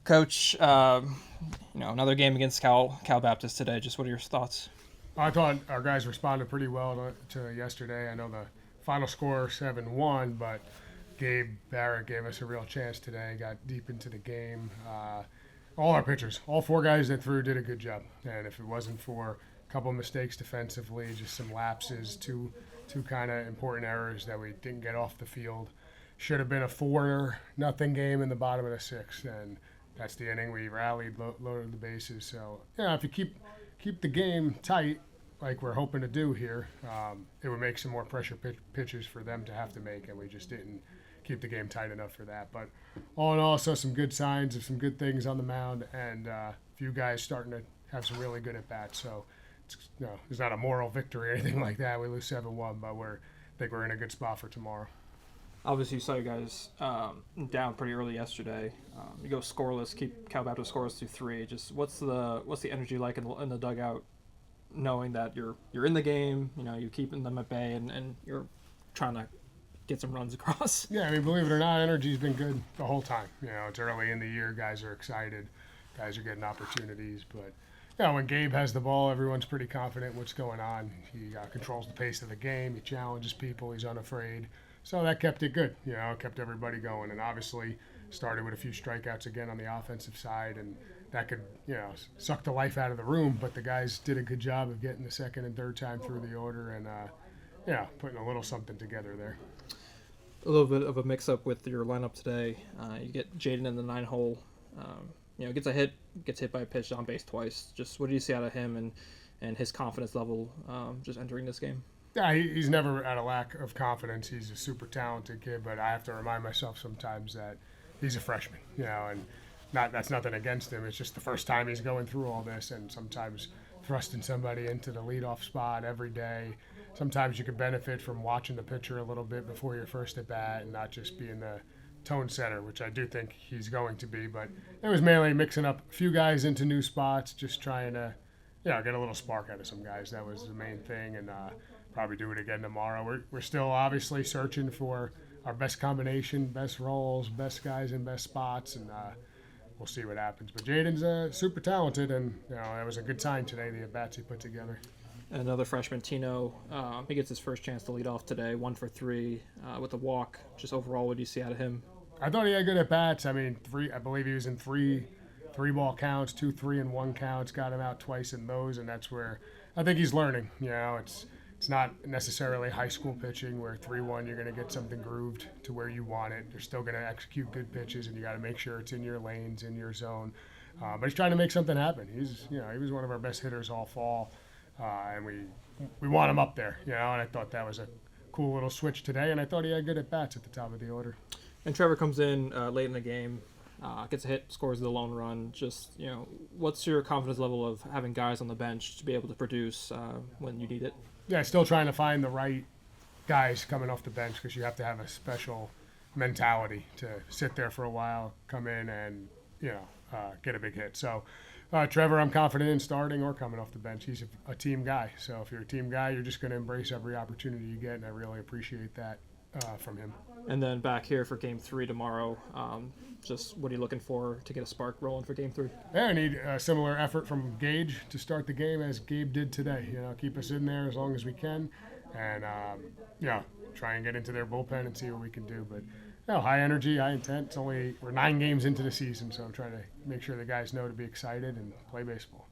Coach, another game against Cal Baptist today. Just what are your thoughts? I thought our guys responded pretty well to yesterday. I know the final score 7-1, but Gabe Barrett gave us a real chance today. Got deep into the game. All our pitchers, all four guys that threw, did a good job. And if it wasn't for a couple of mistakes defensively, just some lapses, two kind of important errors that we didn't get off the field, should have been a 4-0 game in the bottom of the sixth. And that's the inning. We rallied, loaded the bases. So if you keep the game tight, like we're hoping to do here, it would make some more pressure pitches for them to have to make, and we just didn't keep the game tight enough for that. But all in all, saw some good signs of some good things on the mound, and a few guys starting to have some really good at-bats. So it's not a moral victory or anything like that. We lose 7-1, but I think we're in a good spot for tomorrow. Obviously, you saw you guys down pretty early yesterday. You go scoreless, keep Cal Baptist scoreless through 3. Just what's the energy like in the dugout, knowing that you're in the game, you're keeping them at bay, and you're trying to get some runs across? Yeah, believe it or not, energy's been good the whole time. It's early in the year. Guys are excited. Guys are getting opportunities. But, when Gabe has the ball, everyone's pretty confident in what's going on. He controls the pace of the game. He challenges people. He's unafraid. So that kept it good, kept everybody going. And obviously started with a few strikeouts again on the offensive side, and that could, suck the life out of the room. But the guys did a good job of getting the second and third time through the order and, putting a little something together there. A little bit of a mix-up with your lineup today. You get Jaden in the 9-hole. Gets hit by a pitch on base twice. Just what do you see out of him and his confidence level just entering this game? Yeah, he's never at a lack of confidence. He's a super talented kid, but I have to remind myself sometimes that he's a freshman, and that's nothing against him. It's just the first time he's going through all this, and sometimes thrusting somebody into the leadoff spot every day. Sometimes you could benefit from watching the pitcher a little bit before your first at bat and not just being the tone setter, which I do think he's going to be. But it was mainly mixing up a few guys into new spots, just trying to, get a little spark out of some guys. That was the main thing, and probably do it again tomorrow. We're still obviously searching for our best combination, best roles, best guys in best spots, and we'll see what happens. But Jaden's super talented, and that was a good sign today, the at-bats he put together. Another freshman, Tino, he gets his first chance to lead off today, 1 for 3 with a walk. Just overall, what do you see out of him? I thought he had good at-bats. I believe he was in three ball counts, 2 3-1 counts, got him out twice in those, and that's where I think he's learning. It's not necessarily high school pitching where 3-1 you're going to get something grooved to where you want it. You're still going to execute good pitches, and you got to make sure it's in your lanes, in your zone. But he's trying to make something happen. He was one of our best hitters all fall, and we want him up there. And I thought that was a cool little switch today, and I thought he had good at bats at the top of the order. And Trevor comes in late in the game, gets a hit, scores the lone run. Just what's your confidence level of having guys on the bench to be able to produce when you need it? Yeah, still trying to find the right guys coming off the bench because you have to have a special mentality to sit there for a while, come in and, get a big hit. So, Trevor, I'm confident in starting or coming off the bench. He's a team guy. So if you're a team guy, you're just going to embrace every opportunity you get, and I really appreciate that from him. And then back here for Game 3 tomorrow, just what are you looking for to get a spark rolling for Game 3? Yeah, I need a similar effort from Gage to start the game as Gabe did today. Keep us in there as long as we can, and try and get into their bullpen and see what we can do. But high energy, high intent. We're 9 games into the season, so I'm trying to make sure the guys know to be excited and play baseball.